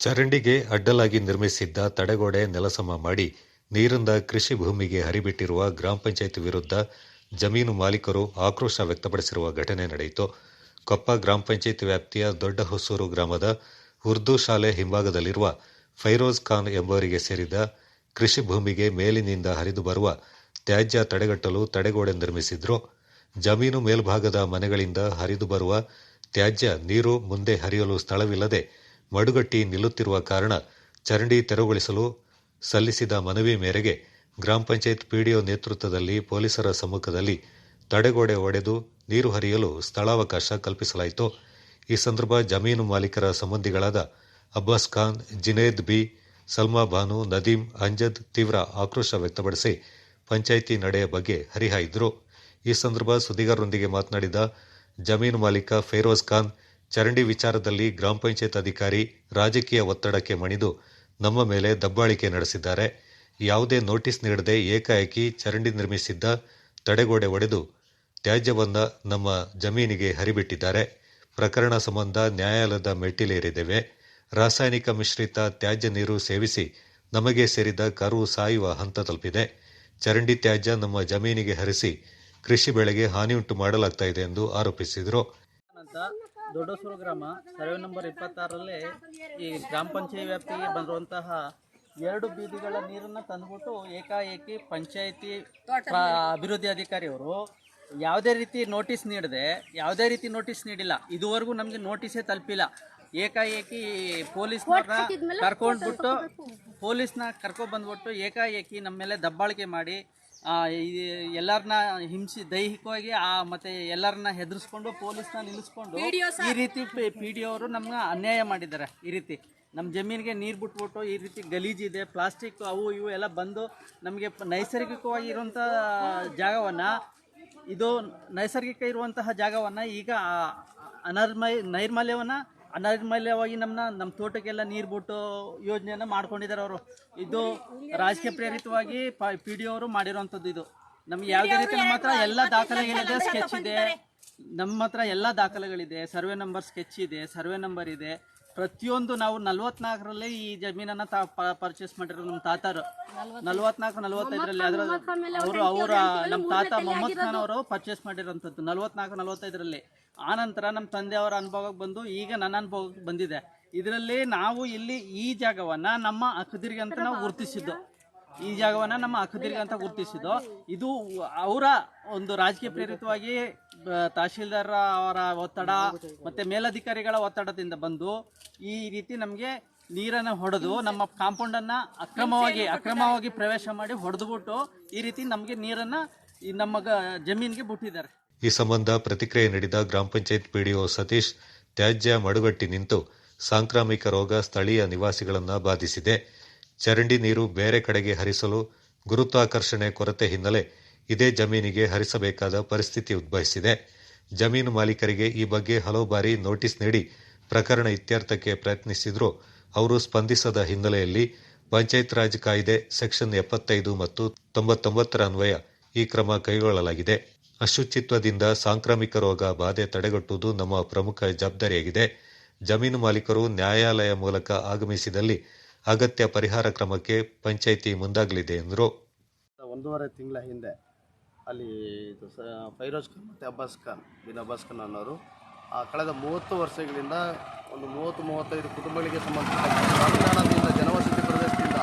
ಚರಂಡಿಗೆ ಅಡ್ಡಲಾಗಿ ನಿರ್ಮಿಸಿದ್ದ ತಡೆಗೋಡೆ ನೆಲಸಮ ಮಾಡಿ ನೀರಿಂದ ಕೃಷಿ ಭೂಮಿಗೆ ಹರಿಬಿಟ್ಟಿರುವ ಗ್ರಾಮ ಪಂಚಾಯತ್ ವಿರುದ್ಧ ಜಮೀನು ಮಾಲೀಕರು ಆಕ್ರೋಶ ವ್ಯಕ್ತಪಡಿಸಿರುವ ಘಟನೆ ನಡೆಯಿತು. ಕೊಪ್ಪ ಗ್ರಾಮ ಪಂಚಾಯತ್ ವ್ಯಾಪ್ತಿಯ ದೊಡ್ಡ ಹೊಸೂರು ಗ್ರಾಮದ ಉರ್ದು ಶಾಲೆ ಹಿಂಭಾಗದಲ್ಲಿರುವ ಫೈರೋಜ್ ಖಾನ್ ಎಂಬುವರಿಗೆ ಸೇರಿದ ಕೃಷಿ ಭೂಮಿಗೆ ಮೇಲಿನಿಂದ ಹರಿದು ಬರುವ ತ್ಯಾಜ್ಯ ತಡೆಗಟ್ಟಲು ತಡೆಗೋಡೆ ನಿರ್ಮಿಸಿದ್ರು. ಜಮೀನು ಮೇಲ್ಭಾಗದ ಮನೆಗಳಿಂದ ಹರಿದು ಬರುವ ತ್ಯಾಜ್ಯ ನೀರು ಮುಂದೆ ಹರಿಯಲು ಸ್ಥಳವಿಲ್ಲದೆ ಮಡುಗಟ್ಟಿ ನಿಲ್ಲುತ್ತಿರುವ ಕಾರಣ ಚರಂಡಿ ತೆರವುಗೊಳಿಸಲು ಸಲ್ಲಿಸಿದ ಮನವಿ ಮೇರೆಗೆ ಗ್ರಾಮ ಪಂಚಾಯತ್ ಪಿಡಿಒ ನೇತೃತ್ವದಲ್ಲಿ ಪೊಲೀಸರ ಸಮ್ಮುಖದಲ್ಲಿ ತಡೆಗೋಡೆ ಒಡೆದು ನೀರು ಹರಿಯಲು ಸ್ಥಳಾವಕಾಶ ಕಲ್ಪಿಸಲಾಯಿತು. ಈ ಸಂದರ್ಭ ಜಮೀನು ಮಾಲೀಕರ ಸಂಬಂಧಿಗಳಾದ ಅಬ್ಬಾಸ್ ಖಾನ್, ಜಿನೇದ್ ಬಿ, ಸಲ್ಮಾ ಬಾನು, ನದೀಂ, ಅಂಜದ್ ತೀವ್ರ ಆಕ್ರೋಶ ವ್ಯಕ್ತಪಡಿಸಿ ಪಂಚಾಯಿತಿ ನಡೆಯ ಬಗ್ಗೆ ಹರಿಹಾಯ್ದರು. ಈ ಸಂದರ್ಭ ಸುದ್ದಿಗಾರರೊಂದಿಗೆ ಮಾತನಾಡಿದ ಜಮೀನು ಮಾಲೀಕ ಫೈರೋಜ್ ಖಾನ್, ಚರಂಡಿ ವಿಚಾರದಲ್ಲಿ ಗ್ರಾಮ ಪಂಚಾಯತ್ ಅಧಿಕಾರಿ ರಾಜಕೀಯ ಒತ್ತಡಕ್ಕೆ ಮಣಿದು ನಮ್ಮ ಮೇಲೆ ದಬ್ಬಾಳಿಕೆ ನಡೆಸಿದ್ದಾರೆ. ಯಾವುದೇ ನೋಟಿಸ್ ನೀಡದೆ ಏಕಾಏಕಿ ಚರಂಡಿ ನಿರ್ಮಿಸಿದ್ದ ತಡೆಗೋಡೆ ಒಡೆದು ತ್ಯಾಜ್ಯವನ್ನ ನಮ್ಮ ಜಮೀನಿಗೆ ಹರಿಬಿಟ್ಟಿದ್ದಾರೆ. ಪ್ರಕರಣ ಸಂಬಂಧ ನ್ಯಾಯಾಲಯದ ಮೆಟ್ಟಿಲೇರಿದ್ದೇವೆ. ರಾಸಾಯನಿಕ ಮಿಶ್ರಿತ ತ್ಯಾಜ್ಯ ನೀರು ಸೇವಿಸಿ ನಮಗೆ ಸೇರಿದ ಕರು ಸಾಯುವ ಹಂತ ತಲುಪಿದೆ. ಚರಂಡಿ ತ್ಯಾಜ್ಯ ನಮ್ಮ ಜಮೀನಿಗೆ ಹರಿಸಿ ಕೃಷಿ ಬೆಳೆಗೆ ಹಾನಿಯುಂಟು ಮಾಡಲಾಗ್ತಾ ಇದೆ ಎಂದು ಆರೋಪಿಸಿದರು. ದೊಡ್ಡಸೂರು ಗ್ರಾಮ ಸರ್ವೆ ನಂಬರ್ 26ರಲ್ಲಿ ಈ ಗ್ರಾಮ ಪಂಚಾಯತ್ ವ್ಯಾಪ್ತಿಗೆ ಬಂದಿರುವಂತಹ 2 ಬೀದಿಗಳ ನೀರನ್ನು ತಂದುಬಿಟ್ಟು ಏಕಾಏಕಿ ಪಂಚಾಯಿತಿ ಅಭಿವೃದ್ಧಿ ಅಧಿಕಾರಿಯವರು ಯಾವುದೇ ರೀತಿ ನೋಟಿಸ್ ನೀಡಿಲ್ಲ. ಇದುವರೆಗೂ ನಮಗೆ ನೋಟಿಸೇ ತಲುಪಿಲ್ಲ. ಏಕಾಏಕಿ ಪೊಲೀಸ್ನ ಕರ್ಕೊಂಡ್ಬಂದ್ಬಿಟ್ಟು ಏಕಾಏಕಿ ನಮ್ಮ ಮೇಲೆ ದಬ್ಬಾಳಿಕೆ ಮಾಡಿ ಎಲ್ಲರನ್ನ ದೈಹಿಕವಾಗಿ ಮತ್ತು ಎಲ್ಲರನ್ನ ಹೆದರಿಸ್ಕೊಂಡು ಪೊಲೀಸ್ನ ನಿಲ್ಲಿಸ್ಕೊಂಡು ಈ ರೀತಿ PDO ಅವರು ನಮ್ಗೆ ಅನ್ಯಾಯ ಮಾಡಿದ್ದಾರೆ. ಈ ರೀತಿ ನಮ್ಮ ಜಮೀನಿಗೆ ನೀರು ಬಿಟ್ಬಿಟ್ಟು ಈ ರೀತಿ ಗಲೀಜಿದೆ, ಪ್ಲಾಸ್ಟಿಕ್ ಅವು ಇವು ಎಲ್ಲ ಬಂದು ನಮಗೆ ನೈಸರ್ಗಿಕವಾಗಿ ಇರುವಂಥ ಜಾಗವನ್ನು ಈಗ ಅನೈರ್ಮಲ್ಯವಾಗಿ ನಮ್ಮ ತೋಟಕ್ಕೆಲ್ಲ ನೀರು ಬಿಟ್ಟು ಯೋಜನೆಯನ್ನು ಮಾಡ್ಕೊಂಡಿದ್ದಾರೆ ಅವರು. ಇದು ರಾಜಕೀಯ ಪ್ರೇರಿತವಾಗಿ PDO ಅವರು ಮಾಡಿರೋವಂಥದ್ದು. ಇದು ನಮ್ಗೆ ಯಾವುದೇ ರೀತಿ ನಮ್ಮ ಹತ್ರ ಎಲ್ಲ ದಾಖಲೆಗಳಿದೆ, ಸ್ಕೆಚ್ ಇದೆ, ನಮ್ಮ ಹತ್ರ ಎಲ್ಲ ದಾಖಲೆಗಳಿದೆ, ಸರ್ವೆ ನಂಬರ್ ಸ್ಕೆಚ್ ಇದೆ, ಸರ್ವೆ ನಂಬರ್ ಇದೆ, ಪ್ರತಿಯೊಂದು. ನಾವು 44ರಲ್ಲಿ ಈ ಜಮೀನನ್ನು ಪರ್ಚೇಸ್ ಮಾಡಿರೋ ನಮ್ಮ ತಾತರು 44-45ರಲ್ಲಿ ಅವರ ನಮ್ಮ ತಾತ ಮೊಹಮ್ಮದ್ ಖಾನ್ ಅವರು ಪರ್ಚೇಸ್ ಮಾಡಿರೋಂಥದ್ದು 44-45ರಲ್ಲಿ. ಆನಂತರ ನಮ್ಮ ತಂದೆಯವರ ಅನುಭವಕ್ಕೆ ಬಂದು ಈಗ ನನ್ನ ಅನುಭವಕ್ಕೆ ಬಂದಿದೆ. ಇದರಲ್ಲಿ ನಾವು ಇಲ್ಲಿ ಈ ಜಾಗವನ್ನು ನಮ್ಮ ಹಕ್ಕುದಿರಿಗೆ ಅಂತ ನಾವು ಗುರುತಿಸಿದ್ದು. ಇದು ಅವರ ಒಂದು ರಾಜಕೀಯ ಪ್ರೇರಿತವಾಗಿ ತಹಶೀಲ್ದಾರ್ ಅವರ ಒತ್ತಡ ಮತ್ತು ಮೇಲಧಿಕಾರಿಗಳ ಒತ್ತಡದಿಂದ ಬಂದು ಈ ರೀತಿ ನಮಗೆ ನೀರನ್ನು ಹೊಡೆದು ನಮ್ಮ ಕಾಂಪೌಂಡನ್ನು ಅಕ್ರಮವಾಗಿ ಪ್ರವೇಶ ಮಾಡಿ ಹೊಡೆದುಬಿಟ್ಟು ಈ ರೀತಿ ನಮಗೆ ನೀರನ್ನು ನಮ್ಮ ಜಮೀನಿಗೆ ಬಿಟ್ಟಿದ್ದಾರೆ. ಈ ಸಂಬಂಧ ಪ್ರತಿಕ್ರಿಯೆ ನೀಡಿದ ಗ್ರಾಮ ಪಂಚಾಯತ್ ಪಿಡಿಒ ಸತೀಶ್, ತ್ಯಾಜ್ಯ ಮಡುಗಟ್ಟಿ ನಿಂತು ಸಾಂಕ್ರಾಮಿಕ ರೋಗ ಸ್ಥಳೀಯ ನಿವಾಸಿಗಳನ್ನು ಬಾಧಿಸಿದೆ. ಚರಂಡಿ ನೀರು ಬೇರೆ ಕಡೆಗೆ ಹರಿಸಲು ಗುರುತ್ವಾಕರ್ಷಣೆ ಕೊರತೆ ಹಿನ್ನೆಲೆ ಇದೇ ಜಮೀನಿಗೆ ಹರಿಸಬೇಕಾದ ಪರಿಸ್ಥಿತಿ ಉದ್ಭವಿಸಿದೆ. ಜಮೀನು ಮಾಲೀಕರಿಗೆ ಈ ಬಗ್ಗೆ ಹಲವು ಬಾರಿ ನೋಟಿಸ್ ನೀಡಿ ಪ್ರಕರಣ ಇತ್ಯರ್ಥಕ್ಕೆ ಪ್ರಯತ್ನಿಸಿದರೂ ಅವರು ಸ್ಪಂದಿಸದ ಹಿನ್ನೆಲೆಯಲ್ಲಿ ಪಂಚಾಯತ್ ರಾಜ್ ಕಾಯ್ದೆ ಸೆಕ್ಷನ್ 75 ಮತ್ತು 99ರ ಅನ್ವಯ ಈ ಕ್ರಮ ಕೈಗೊಳ್ಳಲಾಗಿದೆ. ಅಶುಚಿತ್ವದಿಂದ ಸಾಂಕ್ರಾಮಿಕ ರೋಗ ಬಾಧೆ ತಡೆಗಟ್ಟುವುದು ನಮ್ಮ ಪ್ರಮುಖ ಜವಾಬ್ದಾರಿಯಾಗಿದೆ. ಜಮೀನು ಮಾಲೀಕರು ನ್ಯಾಯಾಲಯ ಮೂಲಕ ಆಗಮಿಸಿದಲ್ಲಿ ಅಗತ್ಯ ಪರಿಹಾರ ಕ್ರಮಕ್ಕೆ ಪಂಚಾಯಿತಿ ಮುಂದಾಗಲಿದೆ ಎಂದರು. 1.5 ತಿಂಗಳ ಹಿಂದೆ ಅಲ್ಲಿ ಫೈರೋಜ್ ಖಾನ್ ಮತ್ತು ಅಬ್ಬಾಸ್ ಖಾನ್ ಅನ್ನೋರು ಕಳೆದ 30 ವರ್ಷಗಳಿಂದ ಒಂದು 30-35 ಕುಟುಂಬಗಳಿಗೆ ಸಂಬಂಧಪಟ್ಟ ಜನವಸತಿ ಪ್ರದೇಶದಿಂದ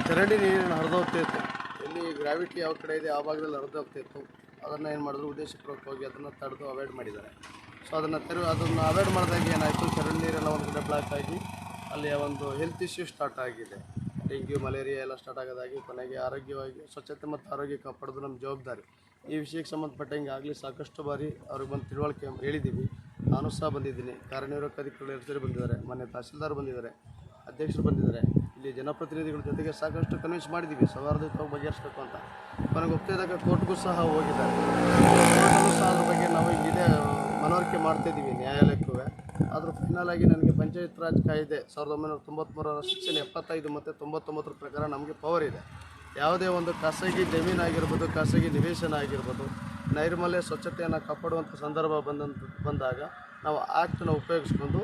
ಚರಂಡಿ ನೀರನ್ನು ಹರಿದೋಗ್ತಿತ್ತು. ಎಲ್ಲಿ ಗ್ರಾವಿಟಿ ಯಾವ ಕಡೆ ಇದೆ ಆ ಭಾಗದಲ್ಲಿ ಹರಿದೋಗ್ತಿತ್ತು. ಅದನ್ನು ಏನು ಮಾಡಿದ್ರು, ಉದ್ದೇಶಪೂರ್ವಕವಾಗಿ ಅದನ್ನು ತಡೆದು ಅವಾಯ್ಡ್ ಮಾಡಿದ್ದಾರೆ. ಸೊ ಅದನ್ನು ಅವಾಯ್ಡ್ ಮಾಡಿದಾಗ ಏನಾಯಿತು, ಚರಂಡಿ ನೀರೆಲ್ಲ ಒಂದು ಕಡೆ ಬ್ಲಾಕ್ ಆಗಿ ಅಲ್ಲಿ ಒಂದು ಹೆಲ್ತ್ ಇಶ್ಯೂ ಸ್ಟಾರ್ಟ್ ಆಗಿದೆ. ಡೆಂಗ್ಯೂ, ಮಲೇರಿಯಾ ಎಲ್ಲ ಸ್ಟಾರ್ಟ್ ಆಗೋದಾಗಿ ಕೊನೆಗೆ ಆರೋಗ್ಯವಾಗಿ ಸ್ವಚ್ಛತೆ ಮತ್ತು ಆರೋಗ್ಯ ಕಾಪಾಡೋದು ನಮ್ಮ ಜವಾಬ್ದಾರಿ. ಈ ವಿಷಯಕ್ಕೆ ಸಂಬಂಧಪಟ್ಟಂಗೆ ಆಗಲಿ ಸಾಕಷ್ಟು ಬಾರಿ ಅವ್ರಿಗೆ ಬಂದು ತಿಳುವಳಿಕೆ ಹೇಳಿದ್ದೀವಿ. ನಾನು ಸಹ ಬಂದಿದ್ದೀನಿ, ಕಾರ್ಯನಿರ್ವಾಹಕ ಅಧಿಕಾರಿಗಳು ಬಂದಿದ್ದಾರೆ, ಮೊನ್ನೆ ತಹಸೀಲ್ದಾರ್ ಬಂದಿದ್ದಾರೆ, ಅಧ್ಯಕ್ಷರು ಬಂದಿದ್ದಾರೆ. ಇಲ್ಲಿ ಜನಪ್ರತಿನಿಧಿಗಳ ಜೊತೆಗೆ ಸಾಕಷ್ಟು ಕನ್ವಿನ್ಸ್ ಮಾಡಿದ್ದೀವಿ ಸೌಹಾರ್ದಯುತವಾಗಿ ಬಗೆಹರಿಸಬೇಕು ಅಂತ. ಕೊನೆಗೆ ಒಪ್ಪಿದಾಗ ಕೋರ್ಟ್ಗೂ ಸಹ ಹೋಗಿದ್ದಾರೆ. ಕೋರ್ಟಲ್ಲೂ ಸಹ ಅದ್ರ ಬಗ್ಗೆ ನಾವು ಇದೇ ಮನವರಿಕೆ ಮಾಡ್ತಾಯಿದ್ದೀವಿ ನ್ಯಾಯಾಲಯಕ್ಕೂ. ಆದರೂ ಫೈನಲ್ ಆಗಿ ನನಗೆ ಪಂಚಾಯತ್ ರಾಜ್ ಕಾಯ್ದೆ 1993ರ ಸೆಕ್ಷನ್ 75 ಮತ್ತು 99ರ ಪ್ರಕಾರ ನಮಗೆ ಪವರ್ ಇದೆ. ಯಾವುದೇ ಒಂದು ಖಾಸಗಿ ಜಮೀನಾಗಿರ್ಬೋದು, ಖಾಸಗಿ ನಿವೇಶನ ಆಗಿರ್ಬೋದು, ನೈರ್ಮಲ್ಯ ಸ್ವಚ್ಛತೆಯನ್ನು ಕಾಪಾಡುವಂಥ ಸಂದರ್ಭ ಬಂದಾಗ ನಾವು ಆ್ಯಕ್ಟನ್ನು ಉಪಯೋಗಿಸ್ಕೊಂಡು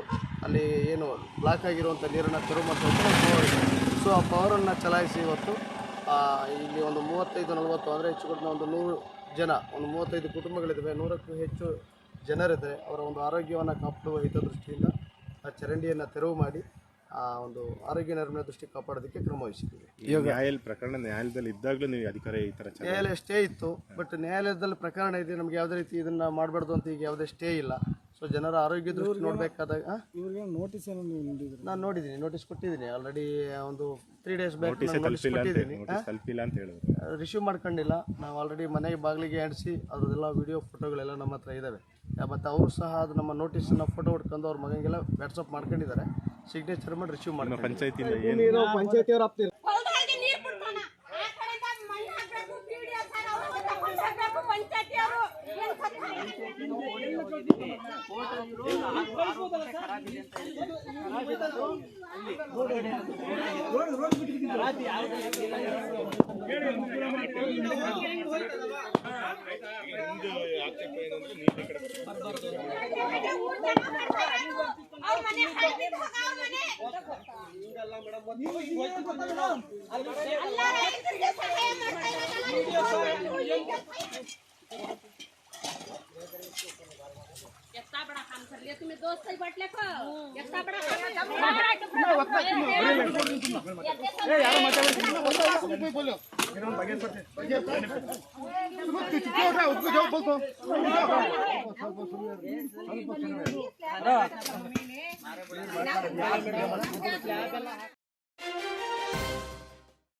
ಅಲ್ಲಿ ಏನು ಬ್ಲಾಕ್ ಆಗಿರುವಂಥ ನೀರನ್ನು ತೆರವು ಮಾಡ್ಕೊಂಡು ಸೊ ಆ ಪವರನ್ನು ಚಲಾಯಿಸಿ ಇವತ್ತು ಇಲ್ಲಿ ಒಂದು 35-40 ಅಂದರೆ ಹೆಚ್ಚು ಕಡಿಮೆ ಒಂದು 100 ಜನ, ಒಂದು 35 ಕುಟುಂಬಗಳಿದ್ದಾವೆ, 100ಕ್ಕೂ ಹೆಚ್ಚು ಜನರಿದ್ದಾರೆ. ಅವರ ಒಂದು ಆರೋಗ್ಯವನ್ನು ಕಾಪಾಡುವ ಹಿತದೃಷ್ಟಿಯಿಂದ ಆ ಚರಂಡಿಯನ್ನು ತೆರವು ಮಾಡಿ ಒಂದು ಆರೋಗ್ಯ ನಿರ್ವಹಣೆ ದೃಷ್ಟಿ ಕಾಪಾಡೋದಕ್ಕೆ ಕ್ರಮ ವಹಿಸಿದ್ದೀವಿ. ಈಗ ನ್ಯಾಯಾಲಯದಲ್ಲಿ ಇದ್ದಾಗಲೂ ನೀವು ಅಧಿಕಾರ ಈ ಥರ ನ್ಯಾಯಾಲಯ ಸ್ಟೇ ಇತ್ತು, ಬಟ್ ನ್ಯಾಯಾಲಯದಲ್ಲಿ ಪ್ರಕರಣ ಇದೆ, ನಮಗೆ ಯಾವುದೇ ರೀತಿ ಇದನ್ನು ಮಾಡಬಾರ್ದು ಅಂತ ಈಗ ಯಾವುದೇ ಸ್ಟೇ ಇಲ್ಲ. ಸೊ ಜನರ ಆರೋಗ್ಯ ದೃಷ್ಟಿ ನೋಡಬೇಕಾದಾಗ ನಾನು ನೋಡಿದ್ದೀನಿ, ನೋಟಿಸ್ ಕೊಟ್ಟಿದ್ದೀನಿ ಆಲ್ರೆಡಿ. ಒಂದು 3 days ಬ್ಯಾಕ್ ಕೊಟ್ಟಿದ್ದೀನಿ, ರಿಸೀವ್ ಮಾಡ್ಕೊಂಡಿಲ್ಲ. ನಾವು ಆಲ್ರೆಡಿ ಮನೆಗೆ ಬಾಗಿಲಿಗೆ ಅಂಟಿಸಿ ಅದರದೆಲ್ಲ ವಿಡಿಯೋ ಫೋಟೋಗಳೆಲ್ಲ ನಮ್ಮ ಹತ್ರ ಇದ್ದಾವೆ. ಮತ್ತು ಅವರು ಸಹ ಅದು ನಮ್ಮ ನೋಟಿಸನ್ನು ಫೋಟೋ ಹೊಡ್ಕೊಂಡು ಅವ್ರ ಮಗನಿಗೆಲ್ಲ ವಾಟ್ಸಪ್ ಮಾಡ್ಕೊಂಡಿದ್ದಾರೆ, ಸಿಗ್ನೇಚರ್ ಮಾಡಿ ರಿಸೀವ್ ಮಾಡಿ. ಪಂಚಾಯತಿಯವರು इतना बड़ा काम कर लिया तुम्हें, दोस्त से बैठ ले को इतना बड़ा काम